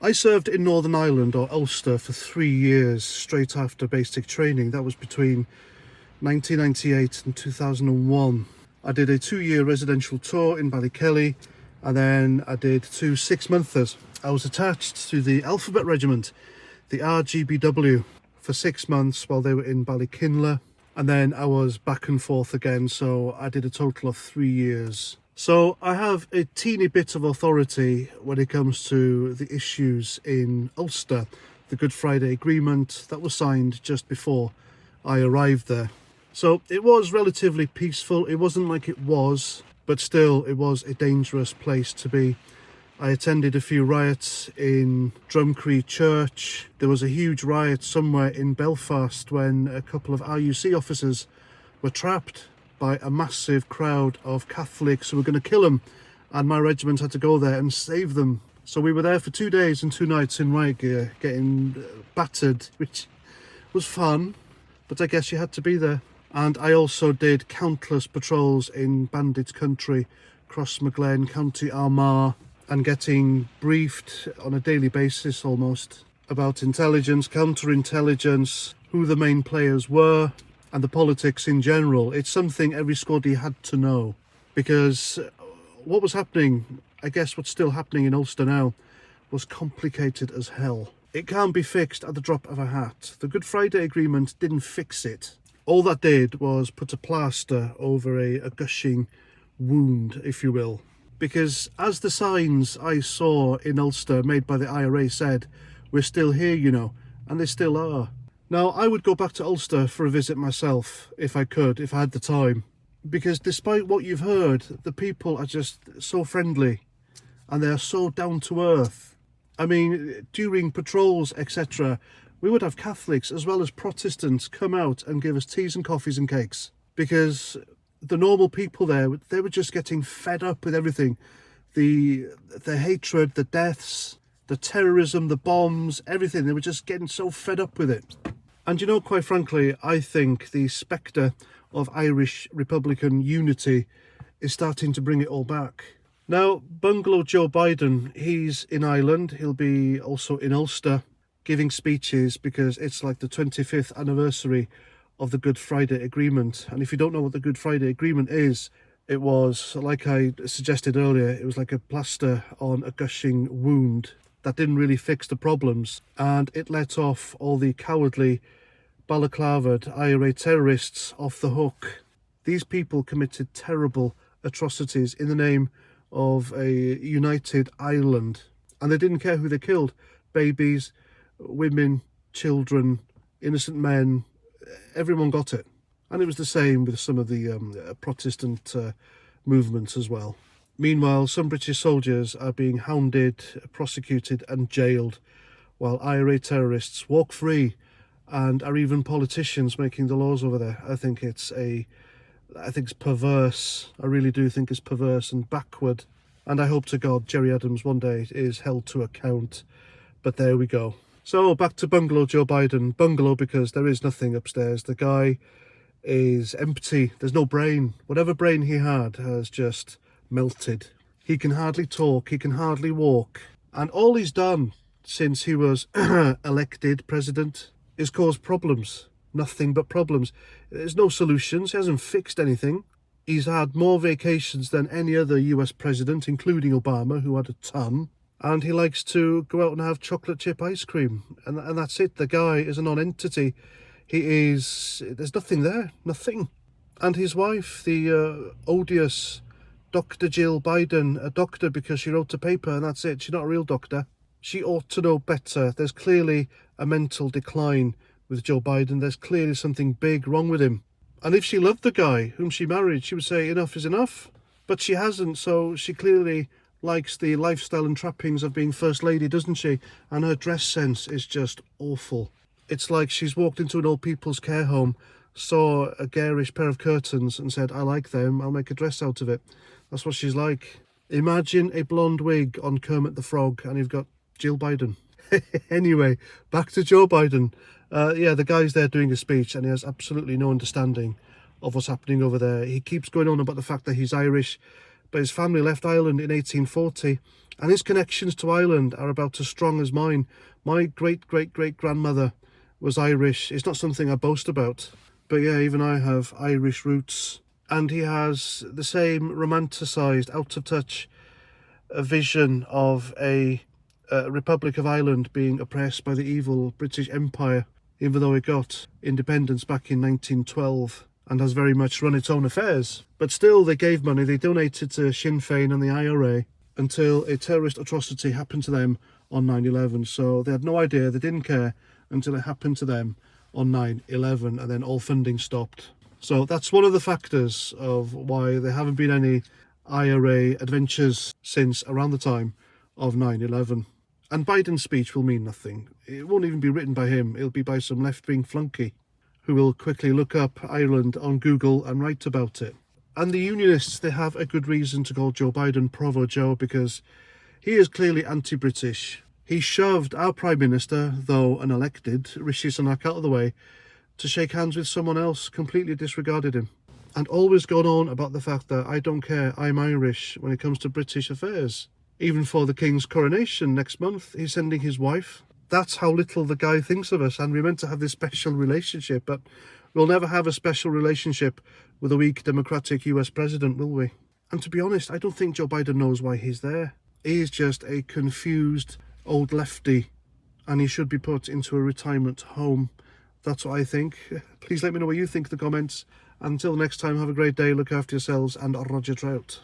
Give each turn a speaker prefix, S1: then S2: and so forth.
S1: I served in Northern Ireland, or Ulster, for 3 years straight after basic training. That was between 1998 and 2001. I did a 2-year residential tour in Ballykelly, and then I did 2 6-monthers. I was attached to the Alphabet Regiment, the RGBW, for 6 months while they were in Ballykinler, and then I was back and forth again, so I did a total of 3 years. So I have a teeny bit of authority when it comes to the issues in Ulster, the Good Friday Agreement that was signed just before I arrived there. So it was relatively peaceful. It wasn't like it was, but still it was a dangerous place to be. I attended a few riots in Drumcree Church. There was a huge riot somewhere in Belfast when a couple of RUC officers were trapped by a massive crowd of Catholics who were going to kill them, and my regiment had to go there and save them. So we were there for 2 days and 2 nights in riot gear, getting battered, which was fun, but I guess you had to be there. And I also did countless patrols in Bandit Country, Crossmaglen, County Armagh, and getting briefed on a daily basis almost about intelligence, counterintelligence, who the main players were, and the politics in general. It's something every squaddy had to know, because what was happening, I guess what's still happening in Ulster now, was complicated as hell. It can't be fixed at the drop of a hat. The Good Friday Agreement didn't fix it. All that did was put a plaster over a gushing wound, if you will. Because as the signs I saw in Ulster made by the IRA said, we're still here, you know, and they still are. Now, I would go back to Ulster for a visit myself, if I could, if I had the time. Because despite what you've heard, the people are just so friendly, and they are so down to earth. I mean, during patrols, etc., we would have Catholics as well as Protestants come out and give us teas and coffees and cakes. Because the normal people there, they were just getting fed up with everything. The hatred, the deaths, the terrorism, the bombs, everything. They were just getting so fed up with it. And you know, quite frankly, I think the spectre of Irish Republican unity is starting to bring it all back. Now, Bungalow Joe Biden, he's in Ireland. He'll be also in Ulster giving speeches because it's like the 25th anniversary of the Good Friday Agreement. And if you don't know what the Good Friday Agreement is, it was, like I suggested earlier, it was like a plaster on a gushing wound that didn't really fix the problems, and it let off all the cowardly balaclavaed IRA terrorists off the hook. These people committed terrible atrocities in the name of a united Ireland, and they didn't care who they killed. Babies, women, children, innocent men, everyone got it. And it was the same with some of the Protestant movements as well. Meanwhile, some British soldiers are being hounded, prosecuted and jailed, while IRA terrorists walk free and are even politicians making the laws over there. I think it's perverse. I really do think it's perverse and backward. And I hope to God Gerry Adams one day is held to account. But there we go. So back to Bungalow Joe Biden. Bungalow because there is nothing upstairs. The guy is empty. There's no brain. Whatever brain he had has just melted. He can hardly talk. He can hardly walk. And all he's done since he was elected president is cause problems. Nothing but problems. There's no solutions. He hasn't fixed anything. He's had more vacations than any other US president, including Obama, who had a ton. And he likes to go out and have chocolate chip ice cream. And that's it. The guy is a non-entity. There's nothing there. Nothing. And his wife, the odious Dr. Jill Biden, a doctor because she wrote a paper and that's it. She's not a real doctor. She ought to know better. There's clearly a mental decline with Joe Biden. There's clearly something big wrong with him. And if she loved the guy whom she married, she would say enough is enough. But she hasn't, so she clearly likes the lifestyle and trappings of being First Lady, doesn't she? And her dress sense is just awful. It's like she's walked into an old people's care home, saw a garish pair of curtains and said, I like them, I'll make a dress out of it. That's what she's like. Imagine a blonde wig on Kermit the Frog and you've got Jill Biden. Anyway, back to Joe Biden. The guy's there doing a speech and he has absolutely no understanding of what's happening over there. He keeps going on about the fact that he's Irish, but his family left Ireland in 1840, and his connections to Ireland are about as strong as mine. My great-great-great-grandmother was Irish. It's not something I boast about, but yeah, even I have Irish roots. And he has the same romanticised, out-of-touch vision of a Republic of Ireland being oppressed by the evil British Empire, even though it got independence back in 1912 and has very much run its own affairs. But still, they gave money, they donated to Sinn Féin and the IRA until a terrorist atrocity happened to them on 9/11. So they had no idea, they didn't care until it happened to them on 9/11, and then all funding stopped. So that's one of the factors of why there haven't been any IRA adventures since around the time of 9/11. And Biden's speech will mean nothing. It won't even be written by him. It'll be by some left-wing flunky who will quickly look up Ireland on Google and write about it. And the Unionists, they have a good reason to call Joe Biden Provo Joe, because he is clearly anti-British. He shoved our Prime Minister, though unelected, Rishi Sunak, out of the way to shake hands with someone else, completely disregarded him. And always gone on about the fact that I don't care, I'm Irish when it comes to British affairs. Even for the King's coronation next month, he's sending his wife. That's how little the guy thinks of us, and we're meant to have this special relationship, but we'll never have a special relationship with a weak democratic US president, will we? And to be honest, I don't think Joe Biden knows why he's there. He's just a confused old lefty, and he should be put into a retirement home. That's what I think. Please let me know what you think in the comments. Until next time, have a great day, look after yourselves, and Roger Trout.